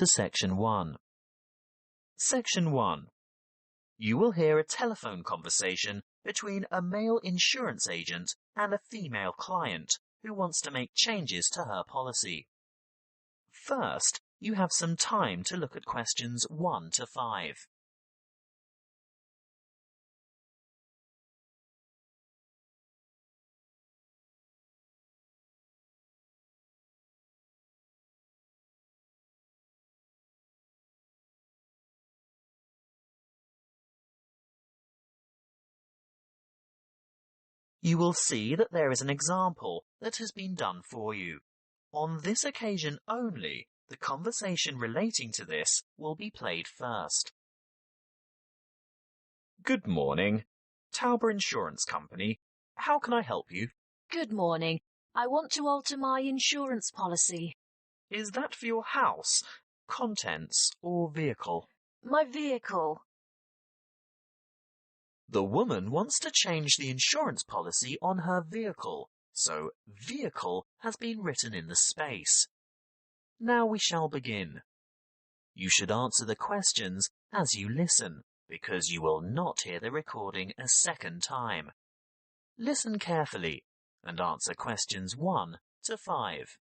to Section 1. Section 1. You will hear a telephone conversation between a male insurance agent and a female client who wants to make changes to her policy. First, you have some time to look at questions 1 to 5. You will see that there is an example that has been done for you. On this occasion only, the conversation relating to this will be played first. Good morning. Tauber Insurance Company. How can I help you? Good morning. I want to alter my insurance policy. Is that for your house, contents, or vehicle? My vehicle. The woman wants to change the insurance policy on her vehicle, so vehicle has been written in the space. Now we shall begin. You should answer the questions as you listen, because you will not hear the recording a second time. Listen carefully and answer questions 1 to 5.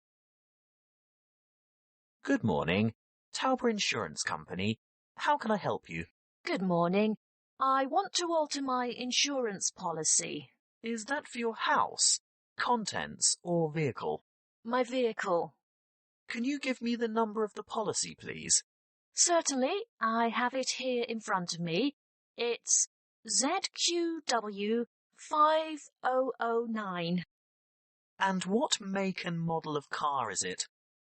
Good morning. Tauber Insurance Company. How can I help you? Good morning. I want to alter my insurance policy. Is that for your house, contents, or vehicle? My vehicle. Can you give me the number of the policy, please? Certainly. I have it here in front of me. It's ZQW 5009. And what make and model of car is it?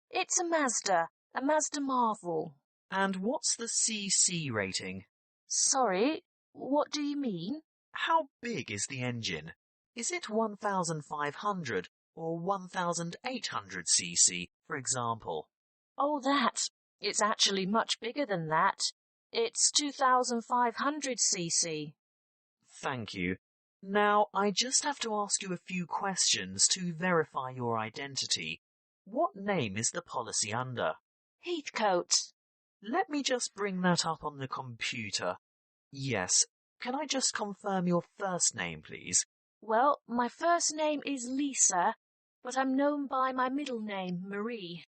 It's a Mazda Marvel. And what's the CC rating? Sorry, what do you mean? How big is the engine? Is it 1,500 or 1,800 cc, for example? Oh, that. It's actually much bigger than that. It's 2,500 cc. Thank you. Now, I just have to ask you a few questions to verify your identity. What name is the policy under? Heathcote. Let me just bring that up on the computer. Yes. Can I just confirm your first name, please? Well, my first name is Lisa, but I'm known by my middle name, Marie.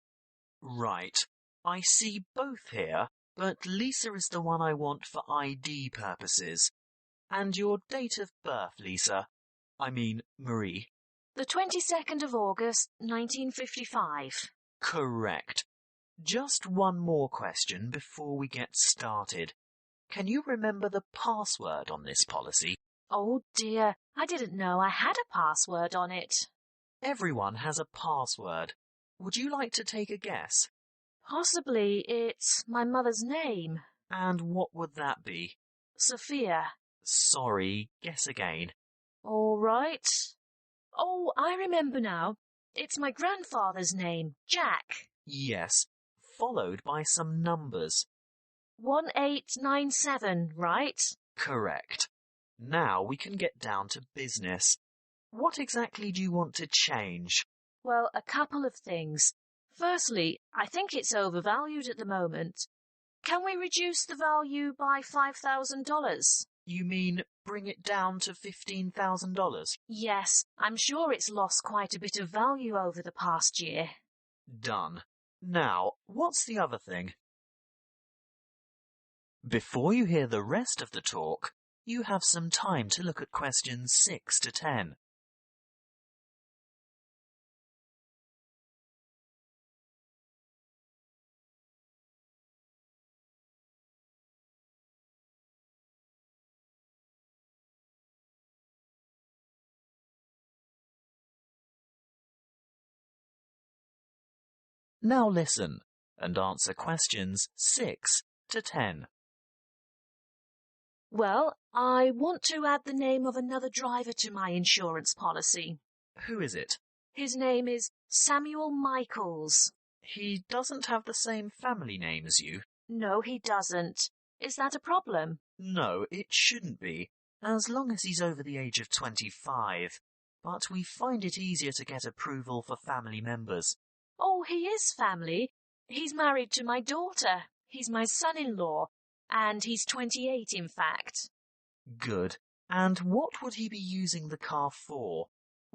Right. I see both here, but Lisa is the one I want for ID purposes. And your date of birth, Lisa? I mean, Marie. The 22nd of August, 1955. Correct. Just one more question before we get started. Can you remember the password on this policy? Oh dear, I didn't know I had a password on it. Everyone has a password. Would you like to take a guess? Possibly it's my mother's name. And what would that be? Sophia. Sorry, guess again. All right. Oh, I remember now. It's my grandfather's name, Jack. Yes, followed by some numbers. 1897, right? Correct. Now we can get down to business. What exactly do you want to change? Well, a couple of things. Firstly, I think it's overvalued at the moment. Can we reduce the value by $5,000? You mean bring it down to $15,000? Yes, I'm sure it's lost quite a bit of value over the past year. Done. Now, what's the other thing? Before you hear the rest of the talk, you have some time to look at questions 6 to 10. Now listen and answer questions 6 to 10. Well, I want to add the name of another driver to my insurance policy. Who is it? His name is Samuel Michaels. He doesn't have the same family name as you. No, he doesn't. Is that a problem? No, it shouldn't be, as long as he's over the age of 25. But we find it easier to get approval for family members. Oh, he is family. He's married to my daughter. He's my son-in-law, and he's 28, in fact. Good. And what would he be using the car for?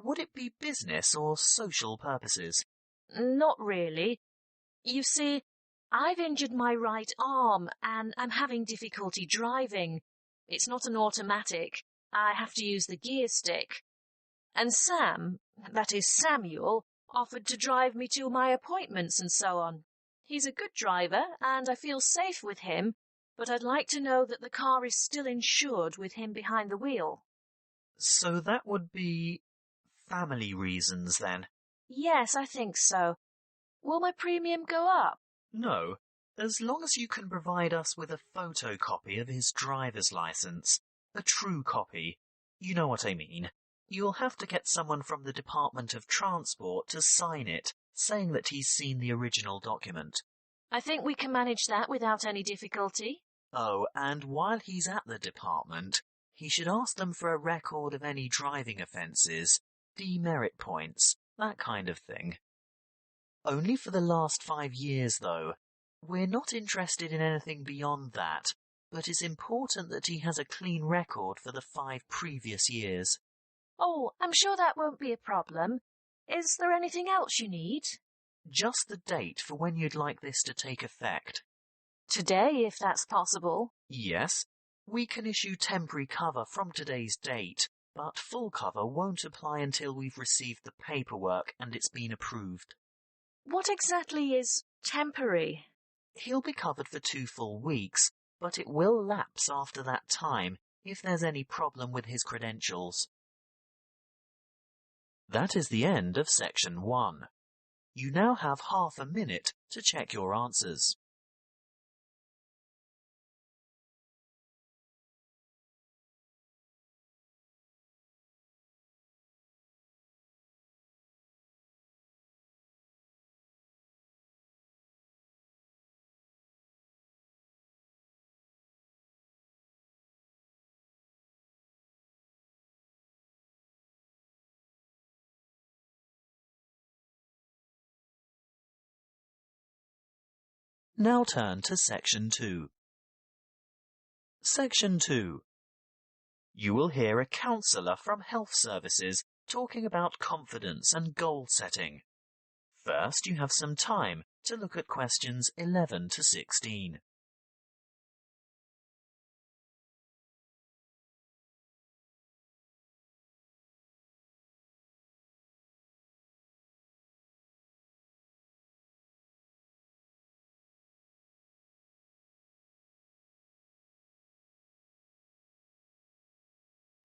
Would it be business or social purposes? Not really. You see, I've injured my right arm, and I'm having difficulty driving. It's not an automatic. I have to use the gear stick. And Sam, that is Samuel, offered to drive me to my appointments and so on. He's a good driver, and I feel safe with him, but I'd like to know that the car is still insured with him behind the wheel. So that would be family reasons then? Yes, I think so. Will my premium go up? No, as long as you can provide us with a photocopy of his driver's license. A true copy. You know what I mean. You'll have to get someone from the Department of Transport to sign it, saying that he's seen the original document. I think we can manage that without any difficulty. Oh, and while he's at the department, he should ask them for a record of any driving offences, demerit points, that kind of thing. Only for the last 5 years, though. We're not interested in anything beyond that, but it's important that he has a clean record for the 5 previous years. Oh, I'm sure that won't be a problem. Is there anything else you need? Just the date for when you'd like this to take effect. Today, if that's possible. Yes, we can issue temporary cover from today's date, but full cover won't apply until we've received the paperwork and it's been approved. What exactly is temporary? He'll be covered for 2 full weeks, but it will lapse after that time if there's any problem with his credentials. That is the end of section 1. You now have half a minute to check your answers. Now turn to section 2. Section 2. You will hear a counsellor from Health Services talking about confidence and goal setting. First, you have some time to look at questions 11 to 16.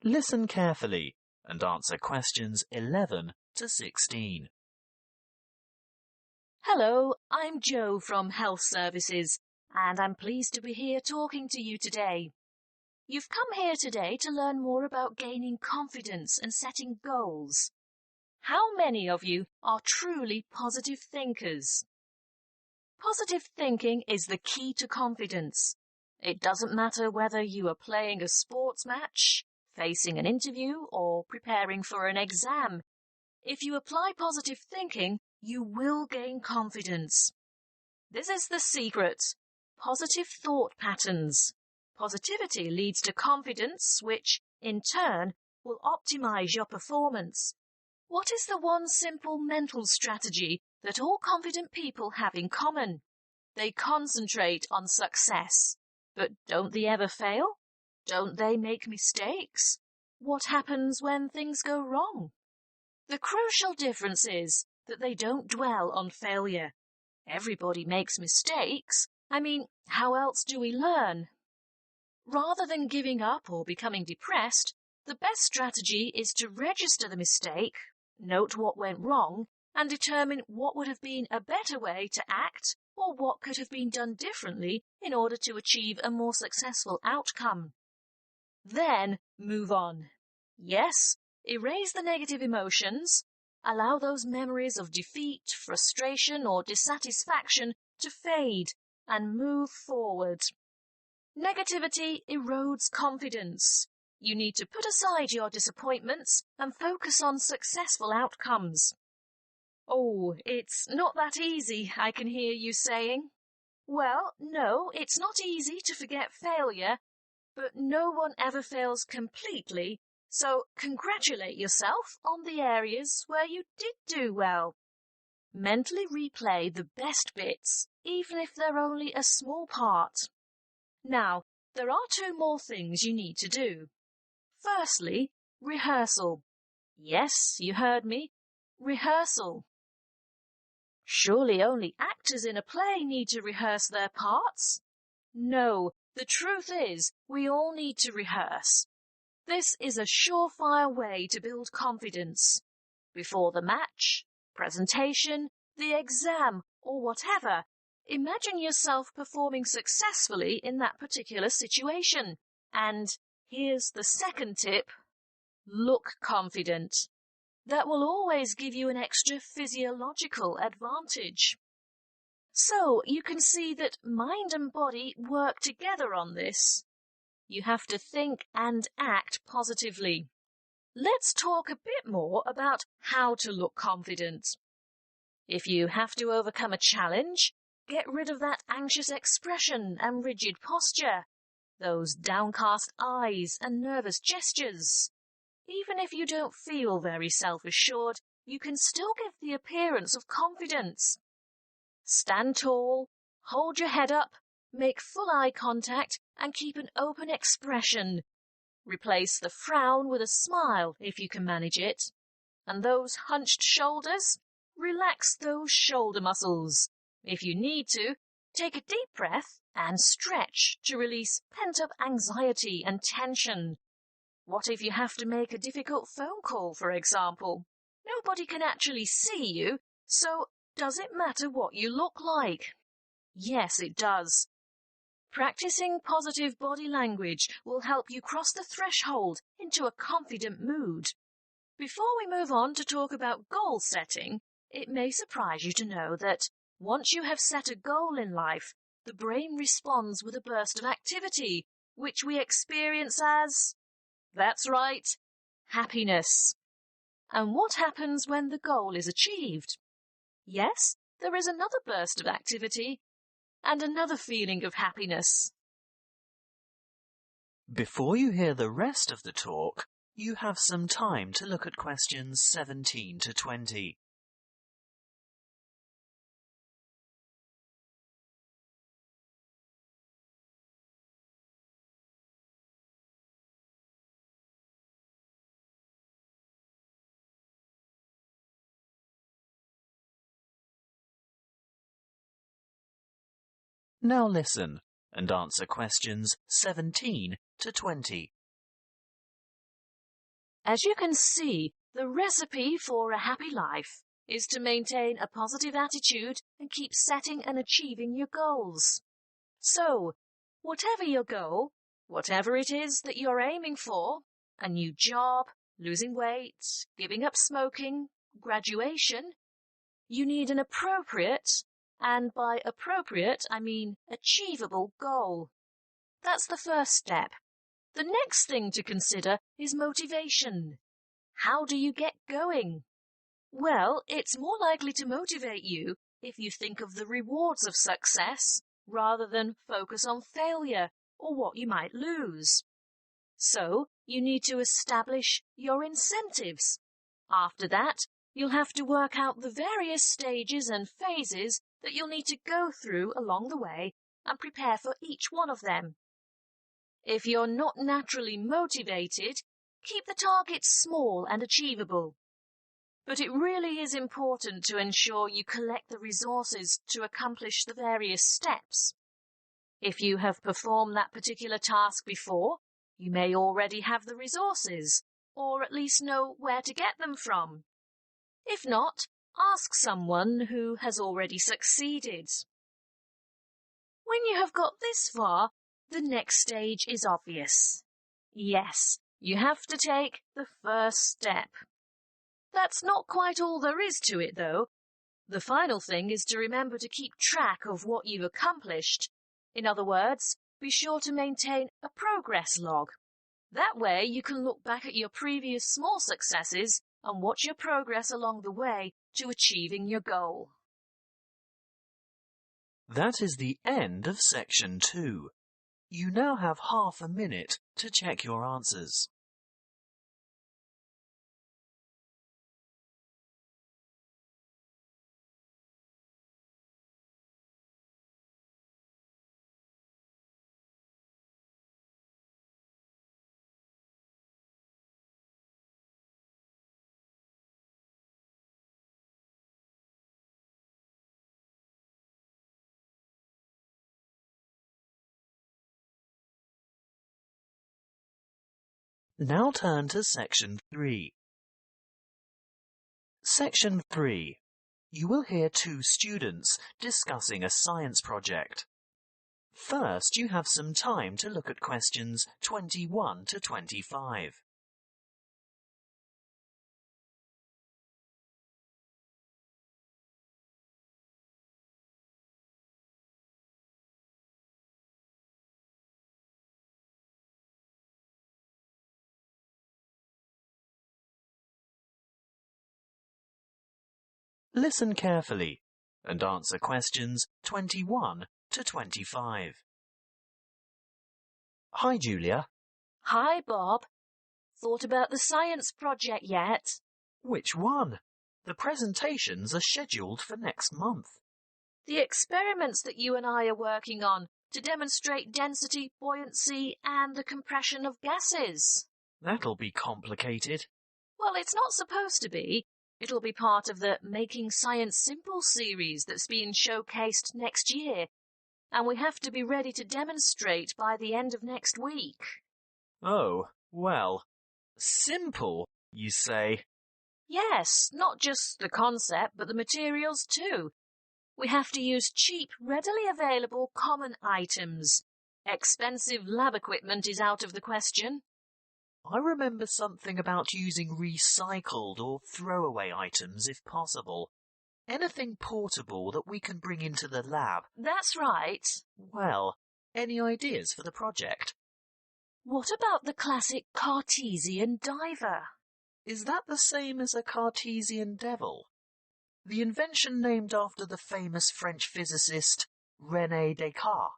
Listen carefully and answer questions 11 to 16. Hello, I'm Jo from Health Services, and I'm pleased to be here talking to you today. You've come here today to learn more about gaining confidence and setting goals. How many of you are truly positive thinkers? Positive thinking is the key to confidence. It doesn't matter whether you are playing a sports match, facing an interview, or preparing for an exam. If you apply positive thinking, you will gain confidence. This is the secret. Positive thought patterns. Positivity leads to confidence, which, in turn, will optimize your performance. What is the one simple mental strategy that all confident people have in common? They concentrate on success. But don't they ever fail? Don't they make mistakes? What happens when things go wrong? The crucial difference is that they don't dwell on failure. Everybody makes mistakes. I mean, how else do we learn? Rather than giving up or becoming depressed, the best strategy is to register the mistake, note what went wrong, and determine what would have been a better way to act or what could have been done differently in order to achieve a more successful outcome. Then move on. Yes, erase the negative emotions. Allow those memories of defeat, frustration, or dissatisfaction to fade and move forward. Negativity erodes confidence. You need to put aside your disappointments and focus on successful outcomes. Oh, it's not that easy, I can hear you saying. Well, no, it's not easy to forget failure, but no one ever fails completely, so congratulate yourself on the areas where you did do well. Mentally replay the best bits, even if they're only a small part. Now, there are two more things you need to do. Firstly, rehearsal. Yes, you heard me. Rehearsal. Surely only actors in a play need to rehearse their parts? No, the truth is, we all need to rehearse. This is a surefire way to build confidence. Before the match, presentation, the exam, or whatever, imagine yourself performing successfully in that particular situation. And here's the second tip. Look confident. That will always give you an extra physiological advantage. So you can see that mind and body work together on this. You have to think and act positively. Let's talk a bit more about how to look confident. If you have to overcome a challenge, get rid of that anxious expression and rigid posture, those downcast eyes and nervous gestures. Even if you don't feel very self-assured, you can still give the appearance of confidence. Stand tall, hold your head up, make full eye contact, and keep an open expression. Replace the frown with a smile if you can manage it. And those hunched shoulders, relax those shoulder muscles. If you need to, take a deep breath and stretch to release pent-up anxiety and tension. What if you have to make a difficult phone call, for example? Nobody can actually see you, so does it matter what you look like? Yes, it does. Practicing positive body language will help you cross the threshold into a confident mood. Before we move on to talk about goal setting, it may surprise you to know that once you have set a goal in life, the brain responds with a burst of activity, which we experience as, that's right, happiness. And what happens when the goal is achieved? Yes, there is another burst of activity and another feeling of happiness. Before you hear the rest of the talk, you have some time to look at questions 17 to 20. Now listen and answer questions 17 to 20. As you can see, the recipe for a happy life is to maintain a positive attitude and keep setting and achieving your goals. So, whatever your goal, whatever it is that you're aiming for, a new job, losing weight, giving up smoking, graduation, you need an appropriate, and by appropriate I mean achievable goal. That's the first step. The next thing to consider is motivation. How do you get going? Well, it's more likely to motivate you if you think of the rewards of success rather than focus on failure or what you might lose. So, you need to establish your incentives. After that, you'll have to work out the various stages and phases that you'll need to go through along the way and prepare for each one of them. If you're not naturally motivated, keep the targets small and achievable. But it really is important to ensure you collect the resources to accomplish the various steps. If you have performed that particular task before, you may already have the resources, or at least know where to get them from. If not, ask someone who has already succeeded. When you have got this far, the next stage is obvious. Yes, you have to take the first step. That's not quite all there is to it, though. The final thing is to remember to keep track of what you've accomplished. In other words, be sure to maintain a progress log. That way you can look back at your previous small successes and watch your progress along the way to achieving your goal. That is the end of section 2. You now have half a minute to check your answers. Now turn to section 3. Section 3. You will hear two students discussing a science project. First, you have some time to look at questions 21 to 25. Listen carefully and answer questions 21 to 25. Hi, Julia. Hi, Bob. Thought about the science project yet? Which one? The presentations are scheduled for next month. The experiments that you and I are working on to demonstrate density, buoyancy, and the compression of gases. That'll be complicated. Well, it's not supposed to be. It'll be part of the Making Science Simple series that's being showcased next year, and we have to be ready to demonstrate by the end of next week. Oh, well, simple, you say? Yes, not just the concept, but the materials too. We have to use cheap, readily available common items. Expensive lab equipment is out of the question. I remember something about using recycled or throwaway items if possible. Anything portable that we can bring into the lab. That's right. Well, any ideas for the project? What about the classic Cartesian diver? Is that the same as a Cartesian devil? The invention named after the famous French physicist René Descartes.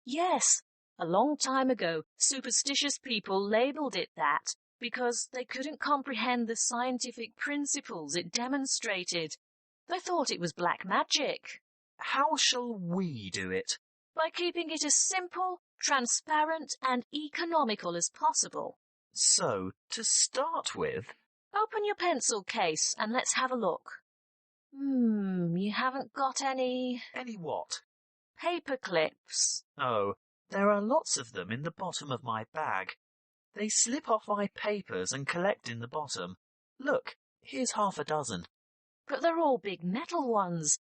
Yes, a long time ago, superstitious people labelled it that because they couldn't comprehend the scientific principles it demonstrated. They thought it was black magic. How shall we do it? By keeping it as simple, transparent and economical as possible. So, to start with... Open your pencil case and let's have a look. You haven't got any... Any what? Paper clips. Oh, there are lots of them in the bottom of my bag. They slip off my papers and collect in the bottom. Look, here's half a dozen. But they're all big metal ones.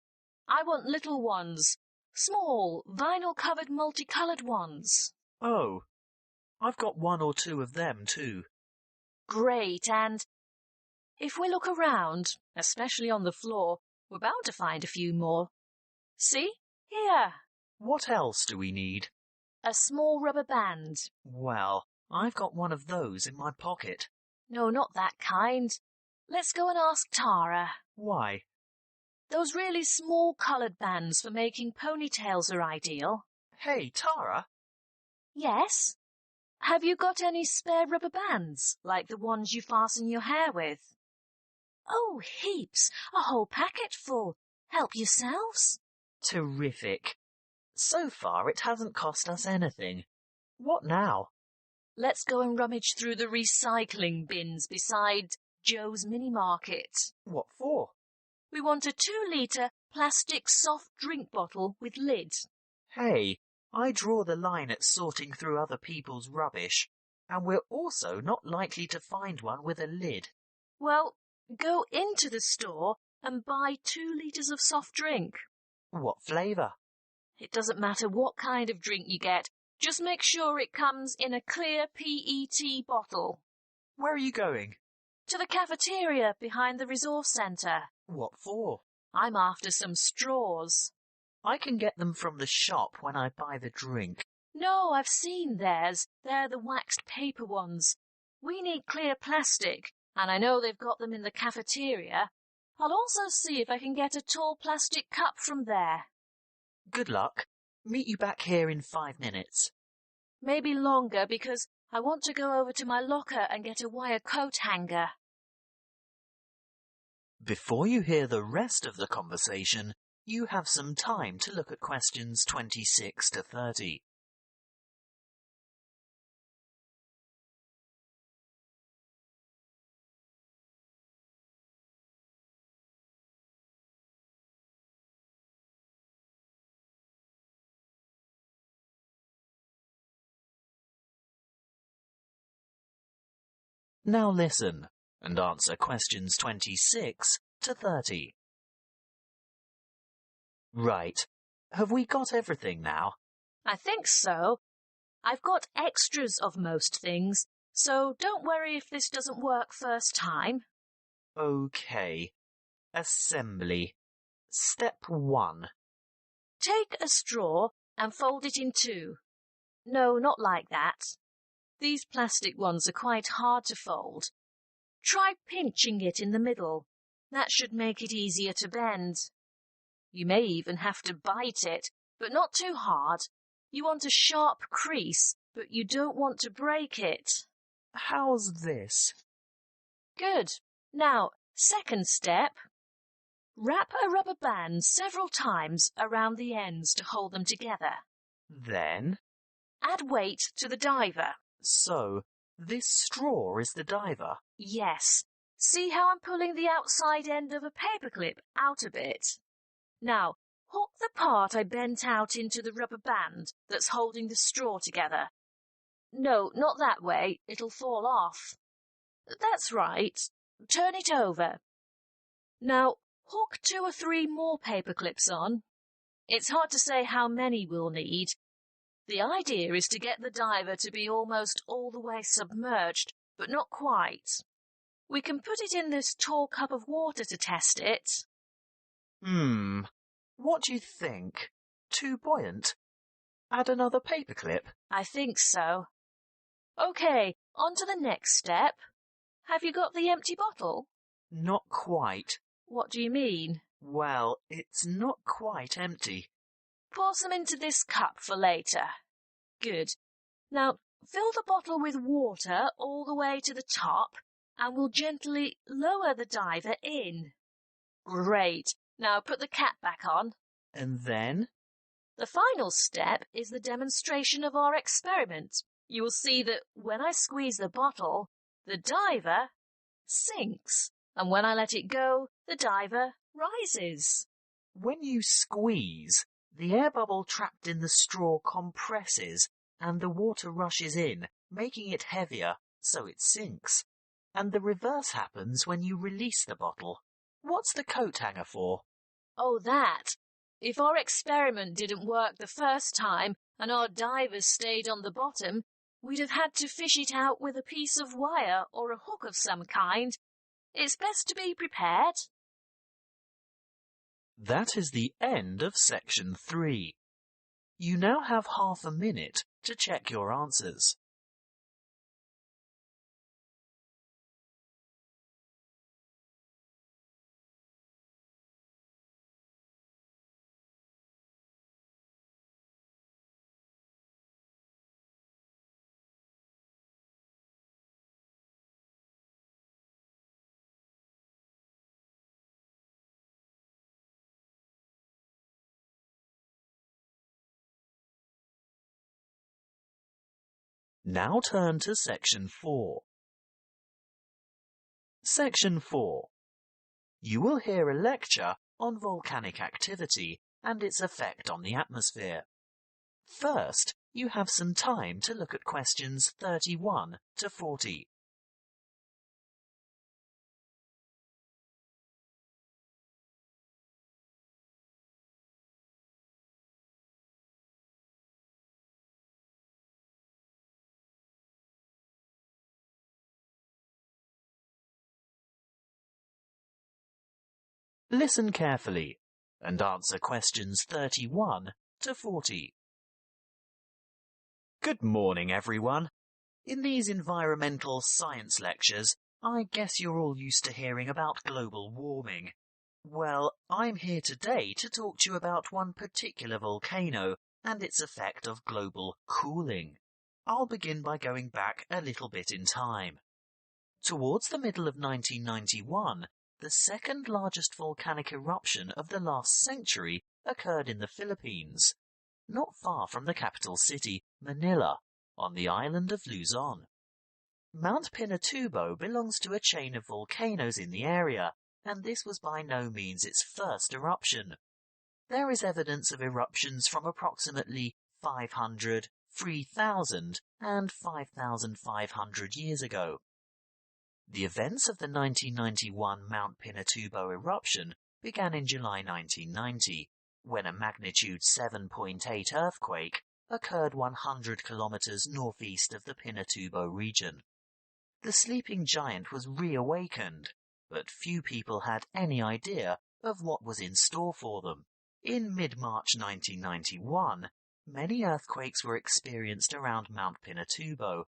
I want little ones. Small, vinyl-covered multicoloured ones. Oh, I've got one or two of them too. Great, and if we look around, especially on the floor, we're bound to find a few more. See? Here. What else do we need? A small rubber band. Well, I've got one of those in my pocket. No, not that kind. Let's go and ask Tara. Why? Those really small coloured bands for making ponytails are ideal. Hey, Tara? Yes? Have you got any spare rubber bands, like the ones you fasten your hair with? Oh, heaps. A whole packet full. Help yourselves. Terrific. So far it hasn't cost us anything. What now? Let's go and rummage through the recycling bins beside Joe's mini market. What for? We want a 2-litre plastic soft drink bottle with lid. Hey, I draw the line at sorting through other people's rubbish, and we're also not likely to find one with a lid. Well, go into the store and buy 2 litres of soft drink. What flavour? It doesn't matter what kind of drink you get. Just make sure it comes in a clear PET bottle. Where are you going? To the cafeteria behind the resource centre. What for? I'm after some straws. I can get them from the shop when I buy the drink. No, I've seen theirs. They're the waxed paper ones. We need clear plastic, and I know they've got them in the cafeteria. I'll also see if I can get a tall plastic cup from there. Good luck. Meet you back here in 5 minutes. Maybe longer because I want to go over to my locker and get a wire coat hanger. Before you hear the rest of the conversation, you have some time to look at questions 26 to 30. Now listen and answer questions 26 to 30. Right. Have we got everything now? I think so. I've got extras of most things, so don't worry if this doesn't work first time. OK. Assembly. Step 1. Take a straw and fold it in two. No, not like that. These plastic ones are quite hard to fold. Try pinching it in the middle. That should make it easier to bend. You may even have to bite it, but not too hard. You want a sharp crease, but you don't want to break it. How's this? Good. Now, second step. Wrap a rubber band several times around the ends to hold them together. Then? Add weight to the diver. So, this straw is the diver? Yes. See how I'm pulling the outside end of a paperclip out a bit? Now, hook the part I bent out into the rubber band that's holding the straw together. No, not that way. It'll fall off. That's right. Turn it over. Now, hook 2 or 3 more paper clips on. It's hard to say how many we'll need. The idea is to get the diver to be almost all the way submerged, but not quite. We can put it in this tall cup of water to test it. What do you think? Too buoyant? Add another paperclip? I think so. OK, on to the next step. Have you got the empty bottle? Not quite. What do you mean? Well, it's not quite empty. Pour some into this cup for later. Good. Now, fill the bottle with water all the way to the top, and we'll gently lower the diver in. Great. Now put the cap back on. And then? The final step is the demonstration of our experiment. You will see that when I squeeze the bottle, the diver sinks, and when I let it go, the diver rises. When you squeeze, the air bubble trapped in the straw compresses and the water rushes in, making it heavier, so it sinks. And the reverse happens when you release the bottle. What's the coat hanger for? Oh, that. If our experiment didn't work the first time and our divers stayed on the bottom, we'd have had to fish it out with a piece of wire or a hook of some kind. It's best to be prepared. That is the end of section 3. You now have half a minute to check your answers. Now turn to section 4. Section 4. You will hear a lecture on volcanic activity and its effect on the atmosphere. First, you have some time to look at questions 31 to 40. Listen carefully and answer questions 31 to 40. Good morning, everyone. In these environmental science lectures, I guess you're all used to hearing about global warming. Well, I'm here today to talk to you about one particular volcano and its effect of global cooling. I'll begin by going back a little bit in time. Towards the middle of 1991, the second largest volcanic eruption of the last century occurred in the Philippines, not far from the capital city, Manila, on the island of Luzon. Mount Pinatubo belongs to a chain of volcanoes in the area, and this was by no means its first eruption. There is evidence of eruptions from approximately 500, 3,000, and 5,500 years ago. The events of the 1991 Mount Pinatubo eruption began in July 1990, when a magnitude 7.8 earthquake occurred 100 kilometers northeast of the Pinatubo region. The sleeping giant was reawakened, but few people had any idea of what was in store for them. In mid-March 1991, many earthquakes were experienced around Mount Pinatubo,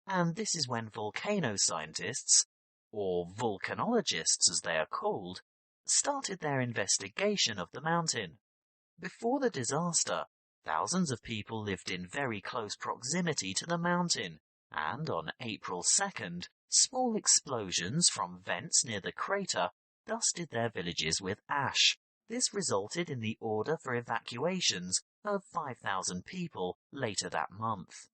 and this is when volcano scientists, or volcanologists as they are called, started their investigation of the mountain. Before the disaster, thousands of people lived in very close proximity to the mountain, and on April 2nd, small explosions from vents near the crater dusted their villages with ash. This resulted in the order for evacuations of 5,000 people later that month.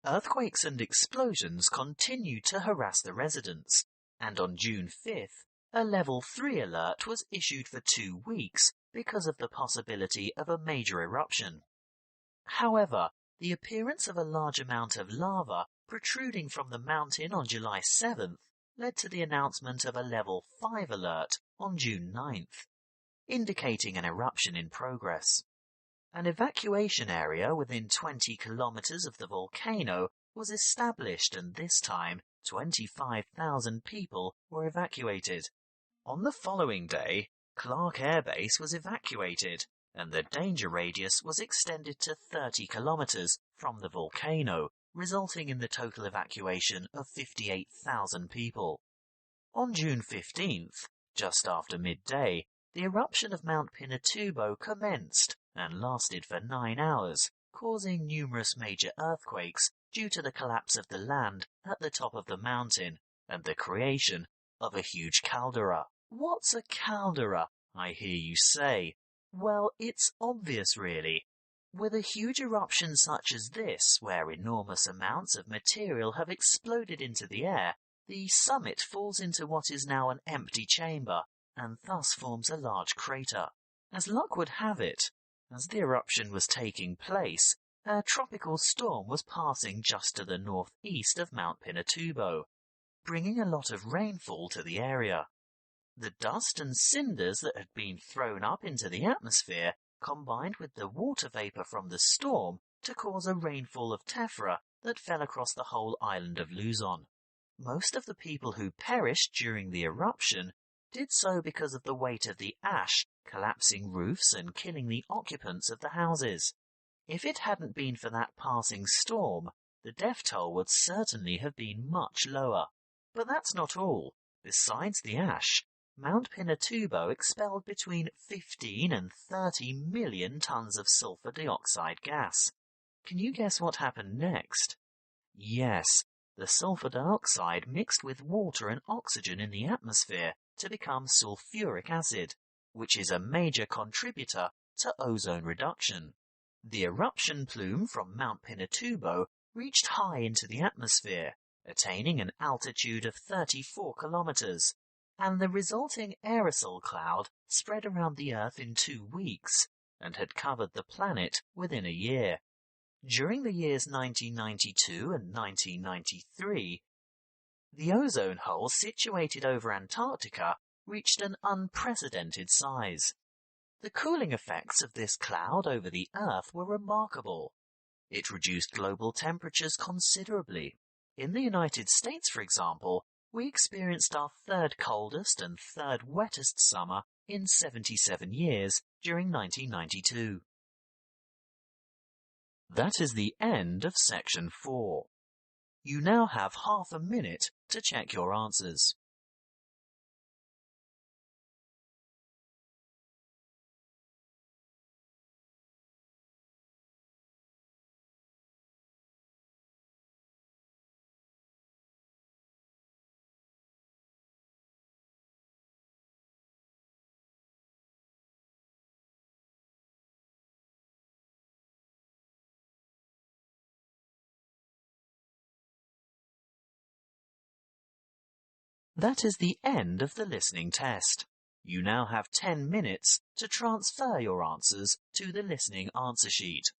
Earthquakes and explosions continued to harass the residents, and on June 5th, a Level 3 alert was issued for 2 weeks because of the possibility of a major eruption. However, the appearance of a large amount of lava protruding from the mountain on July 7th led to the announcement of a Level 5 alert on June 9th, indicating an eruption in progress. An evacuation area within 20 kilometers of the volcano was established, and this time 25,000 people were evacuated. On the following day, Clark Air Base was evacuated, and the danger radius was extended to 30 kilometers from the volcano, resulting in the total evacuation of 58,000 people. On June 15th, just after midday, the eruption of Mount Pinatubo commenced and lasted for 9 hours, causing numerous major earthquakes due to the collapse of the land at the top of the mountain and the creation of a huge caldera. What's a caldera, I hear you say? Well, it's obvious really. With a huge eruption such as this, where enormous amounts of material have exploded into the air, the summit falls into what is now an empty chamber, and thus forms a large crater. As luck would have it, as the eruption was taking place, a tropical storm was passing just to the northeast of Mount Pinatubo, bringing a lot of rainfall to the area. The dust and cinders that had been thrown up into the atmosphere combined with the water vapor from the storm to cause a rainfall of tephra that fell across the whole island of Luzon. Most of the people who perished during the eruption did so because of the weight of the ash collapsing roofs and killing the occupants of the houses. If it hadn't been for that passing storm, the death toll would certainly have been much lower. But that's not all. Besides the ash, Mount Pinatubo expelled between 15 and 30 million tons of sulfur dioxide gas. Can you guess what happened next? Yes, the sulfur dioxide mixed with water and oxygen in the atmosphere to become sulfuric acid, which is a major contributor to ozone reduction. The eruption plume from Mount Pinatubo reached high into the atmosphere, attaining an altitude of 34 kilometers, and the resulting aerosol cloud spread around the Earth in 2 weeks and had covered the planet within a year. During the years 1992 and 1993, the ozone hole situated over Antarctica reached an unprecedented size. The cooling effects of this cloud over the Earth were remarkable. It reduced global temperatures considerably. In the United States, for example, we experienced our third coldest and third wettest summer in 77 years during 1992. That is the end of section 4. You now have half a minute to check your answers. That is the end of the listening test. You now have 10 minutes to transfer your answers to the listening answer sheet.